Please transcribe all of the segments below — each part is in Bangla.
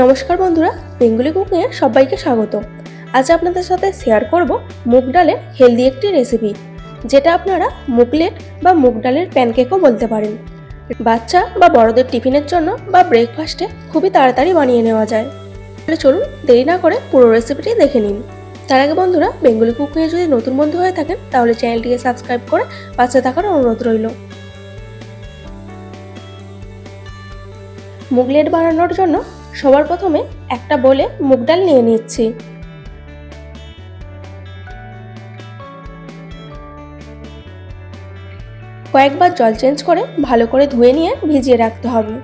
নমস্কার বন্ধুরা, বেঙ্গলি কুকিংয়ে সবাইকে স্বাগত। আজ আপনাদের সাথে শেয়ার করব মুগ ডালের হেলদি একটি রেসিপি, যেটা আপনারা মুগলেট বা মুগ ডালের প্যানকেকও বলতে পারেন। বাচ্চা বা বড়দের টিফিনের জন্য বা ব্রেকফাস্টে খুবই তাড়াতাড়ি বানিয়ে নেওয়া যায়। তাহলে চলুন দেরি না করে পুরো রেসিপিটি দেখে নিন। তার আগে বন্ধুরা, বেঙ্গলি কুকিংয়ে যদি নতুন বন্ধু হয়ে থাকেন তাহলে চ্যানেলটিকে সাবস্ক্রাইব করে পাশে থাকার অনুরোধ রইল। মুগলেট বানানোর জন্য সবার প্রথমে একটা বোলে মুগ ডাল নিয়ে নিচ্ছি। কয়েকবার জল চেঞ্জ করে ভালো করে ধুয়ে নিয়ে ভিজিয়ে রাখতে হবে।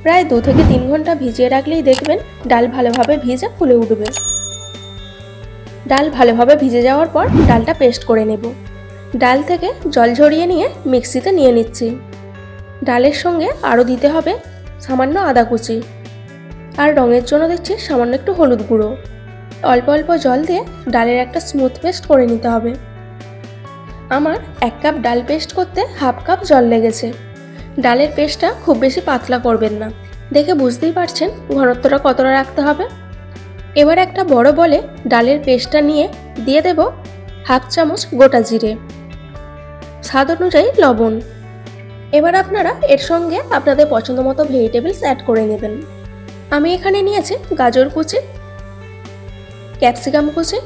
প্রায় 2 থেকে 3 ঘন্টা ভিজিয়ে রাখলেই দেখবেন ডাল ভালোভাবে ভিজে ফুলে উঠবে। ডাল ভালোভাবে ভিজে যাওয়ার পর ডালটা পেস্ট করে নেব। ডাল থেকে জল ঝরিয়ে নিয়ে মিক্সিতে নিয়ে নিচ্ছি। ডালের সঙ্গে আরও দিতে হবে সামান্য আদা কুচি, আর রঙের জন্য দিচ্ছি সামান্য একটু হলুদ গুঁড়ো। অল্প অল্প জল দিয়ে ডালের একটা স্মুথ পেস্ট করে নিতে হবে। আমার 1 কাপ ডাল পেস্ট করতে হাফ কাপ জল লেগেছে। ডালের পেস্টটা খুব বেশি পাতলা করবেন না, দেখে বুঝতেই পারছেন ঘনত্বটা কতটা রাখতে হবে। এবার একটা বড় বলে ডালের পেস্টটা নিয়ে দিয়ে দেব হাফ চামচ গোটা জিরে, স্বাদ অনুযায়ী লবণ। এবার আপনারা এর সঙ্গে আপনাদের পছন্দ মতো ভেজিটেবলস অ্যাড করে নেবেন। আমি এখানে নিয়েছি গাজর কুচি, ক্যাপসিকাম কুচি,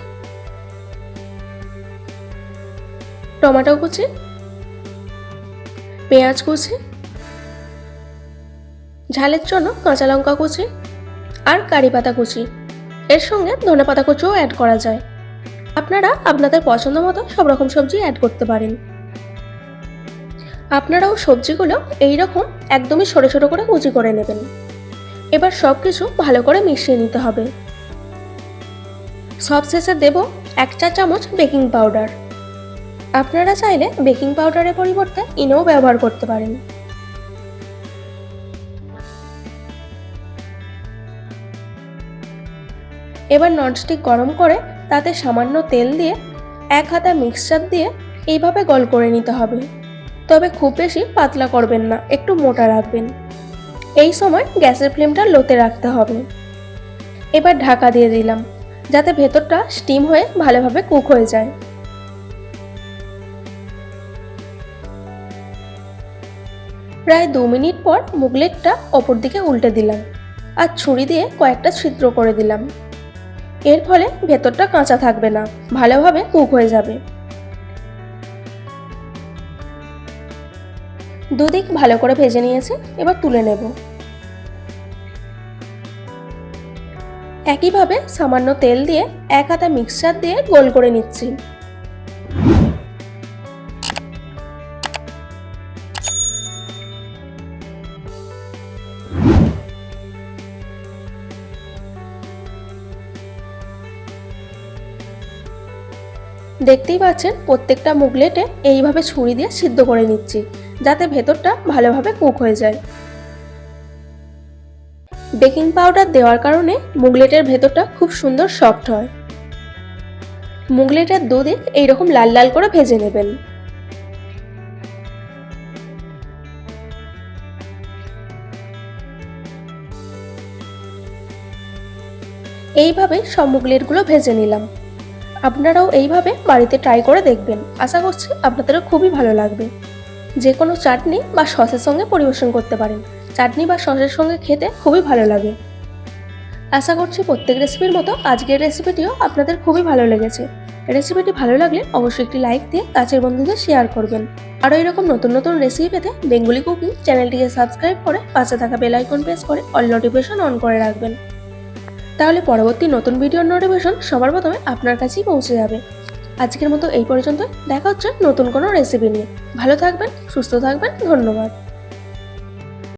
টমেটো কুচি, পেঁয়াজ কুচি, ঝালের জন্য কাঁচা লঙ্কা কুচি আর কারি পাতা কুচি। এর সঙ্গে ধনেপাতা কুচিও অ্যাড করা যায়। আপনারা আপনাদের পছন্দ মতো সব রকম সবজি অ্যাড করতে পারেন। আপনারাও সবজিগুলো এইরকম একদমই ছোট ছোট করে কুচি করে নেবেন। এবার সব কিছু ভালো করে মিশিয়ে নিতে হবে। সবশেষে দেব 1 চা চামচ বেকিং পাউডার। আপনারা চাইলে বেকিং পাউডারের পরিবর্তে ইনোও ব্যবহার করতে পারেন। এবার ননস্টিক গরম করে তাতে সামান্য তেল দিয়ে 1 হাতা মিক্সচার দিয়ে এইভাবে গোল করে নিতে হবে। তবে খুব বেশি পাতলা করবেন না, একটু মোটা রাখবেন। এই সময় গ্যাসের ফ্লেমটা লোতে রাখতে হবে। এবার ঢাকা দিয়ে দিলাম, যাতে ভেতরটা স্টিম হয়ে ভালোভাবে কুক হয়ে যায়। প্রায় 2 মিনিট পর মুগলেটটা ওপর দিকে উল্টে দিলাম আর ছুরি দিয়ে কয়েকটা ছিদ্র করে দিলাম। এর ফলে ভেতরটা কাঁচা থাকবে না, ভালোভাবে কুক হয়ে যাবে। দুদিক ভালো করে ভেজে নিয়েছি, এবার তুলে নেব। একইভাবে সামান্য তেল দিয়ে 1 হাতা মিক্সচার দিয়ে গোল করে নিচ্ছি। দেখতেই পাচ্ছেন প্রত্যেকটা মুগলেটে এইভাবে ছুরি দিয়ে সিদ্ধ করে নিচ্ছি, যাতে ভেতরটা ভালোভাবে কুক হয়ে যায়। বেকিং পাউডার দেওয়ার কারণে মুগলেটের ভেতরটা খুব সুন্দর সফট হয়। মুগলেটের দুদিক এইরকম লাল লাল করে ভেজে নেবেন। এইভাবে সব মুগলেটগুলো ভেজে নিলাম। আপনারাও এইভাবে বাড়িতে ট্রাই করে দেখবেন। আশা করছি আপনাদেরও খুবই ভালো লাগবে। যে কোনো চাটনি বা সসের সঙ্গে পরিবেশন করতে পারেন। চাটনি বা সসের সঙ্গে খেতে খুবই ভালো লাগে। আশা করছি প্রত্যেক রেসিপির মতো আজকের রেসিপিটিও আপনাদের খুবই ভালো লেগেছে। রেসিপিটি ভালো লাগলে অবশ্যই একটি লাইক দিয়ে কাছের বন্ধুদের শেয়ার করবেন। আরও এরকম নতুন নতুন রেসিপি পেতে বেঙ্গলি কুকিং চ্যানেলটিকে সাবস্ক্রাইব করে পাশে থাকা বেল আইকন প্রেস করে অল নোটিফিকেশন অন করে রাখবেন। তাহলে পরবর্তী নতুন ভিডিওর নোটিফিকেশন সবার প্রথমে আপনার কাছেই পৌঁছে যাবে। আজকের মতো এই পর্যন্ত। দেখা হচ্ছে নতুন কোনো রেসিপি নিয়ে। ভালো থাকবেন, সুস্থ থাকবেন। ধন্যবাদ।